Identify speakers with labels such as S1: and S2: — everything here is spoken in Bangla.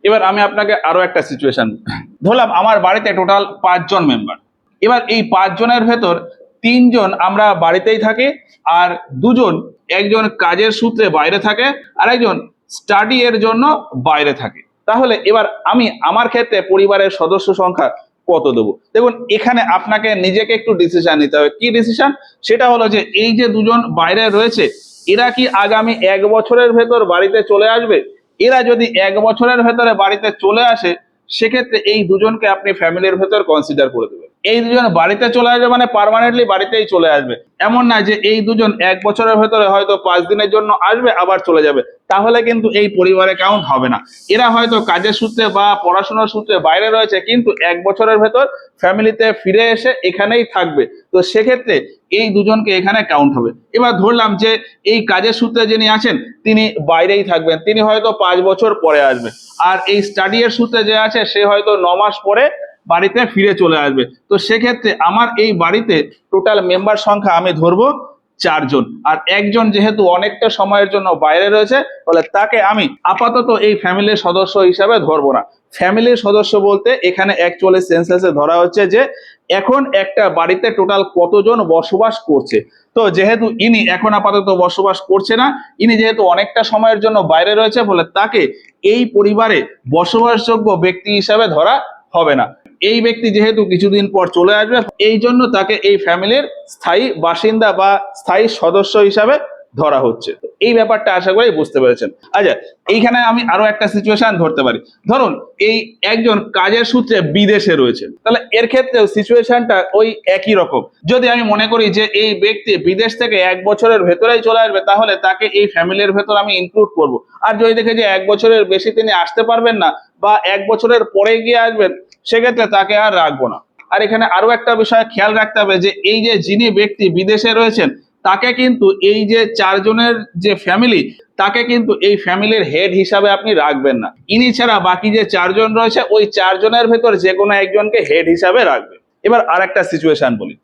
S1: এবার আমি আপনাকে আরো একটা সিচুয়েশন ধরলাম, আমার বাড়িতে টোটাল 5 জন মেম্বার। এবার এই 5 জনের ভেতর 3 জন আমরা বাড়িতেই থাকি, আর 2 জন, একজন কাজের সূত্রে বাইরে থাকে আর একজন স্টাডি এর জন্য বাইরে থাকে। তাহলে এবার আমি আমার ক্ষেত্রে পরিবারের সদস্য সংখ্যা কত দেবো? দেখুন, এখানে আপনাকে নিজেকে একটু ডিসিশন নিতে হবে। কি ডিসিশন? সেটা হলো যে এই যে 2 জন বাইরে রয়েছে, এরা কি আগামী 1 বছরের ভেতর বাড়িতে চলে আসবে? এরা যদি 1 বছরের ভেতরে বাড়িতে চলে আসে, সেক্ষেত্রে এই 2জনকে আপনি ফ্যামিলির ভেতর কনসিডার করে দেবেন। এই 2জন বাড়িতে চলে আসবে মানে পার্মানেন্টলি বাড়িতেই চলে আসবে, এমন না যে এই 2জন 1 বছরের ভেতরে হয়তো 5 দিনের জন্য আসবে আবার চলে যাবে, তাহলে কিন্তু এই পরিবারে কাউন্ট হবে না। এরা হয়তো কাজের সূত্রে বা পড়াশোনার সূত্রে বাইরে রয়েছে, কিন্তু 1 বছরের ভেতর ফ্যামিলিতে ফিরে এসে এখানেই থাকবে, তো সেক্ষেত্রে এই 2জনকে এখানে কাউন্ট হবে। এবার ধরলাম যে এই কাজের সূত্রে যিনি আছেন তিনি বাইরেই থাকবেন, তিনি হয়তো 5 বছর পরে আসবে, আর এই স্টাডি এর সূত্রে যে আছে সে হয়তো 9 মাস পরে বাড়িতে ফিরে চলে আসবে। তো সেক্ষেত্রে আমার এই বাড়িতে টোটাল মেম্বার সংখ্যা আমি ধরবো 4 জন, আর একজন যেহেতু অনেকটা সময়ের জন্য বাইরে রয়েছে, ফলে তাকে আমি আপাতত এই ফ্যামিলির সদস্য হিসাবে ধরবো না। ফ্যামিলির সদস্য বলতে এখানে অ্যাকচুয়ালি সেন্সাসে ধরা হচ্ছে যে এখন একটা বাড়িতে টোটাল কতজন বসবাস করছে। তো যেহেতু ইনি এখন আপাতত বসবাস করছে না, ইনি যেহেতু অনেকটা সময়ের জন্য বাইরে রয়েছে, ফলে তাকে এই পরিবারে বসবাসযোগ্য ব্যক্তি হিসাবে ধরা হবে না। এই ব্যক্তি যেহেতু কিছুদিন পর চলে আসবে, এই জন্য তাকে এই ফ্যামিলির স্থায়ী বাসিন্দা বা স্থায়ী সদস্য হিসাবে ধরা হচ্ছে। এই ব্যাপারটা আশা করি বুঝতে পেরেছেন। আচ্ছা, এইখানে আমি আরো একটা সিচুয়েশন ধরতে পারি। ধরুন এই একজন কাজের সূত্রে বিদেশে রয়েছে, তাহলে এর ক্ষেত্রেও সিচুয়েশনটা ওই একই রকম। যদি আমি মনে করি যে এই ব্যক্তি বিদেশ থেকে 1 বছরের ভেতরেই চলে আসবে, তাহলে তাকে এই ফ্যামিলির ভেতর আমি ইনক্লুড করব। আর যদি দেখে যে 1 বছরের বেশি তিনি আসতে পারবেন না বা 1 বছরের পরে গিয়ে আসবেন, সেক্ষেত্রে তাকে আর রাখবো না। আর এখানে আরো একটা বিষয় খেয়াল রাখতে হবে যে এই যে যিনি ব্যক্তি বিদেশে রয়েছেন, তাকে কিন্তু এই যে 4 জনের যে ফ্যামিলি, তাকে কিন্তু এই ফ্যামিলির হেড হিসাবে আপনি রাখবেন না। ইনি ছাড়া বাকি যে 4 জন রয়েছে, ওই 4 জনের ভেতর যে কোনো একজনকে হেড হিসাবে রাখবেন। এবার আর একটা সিচুয়েশন বলি।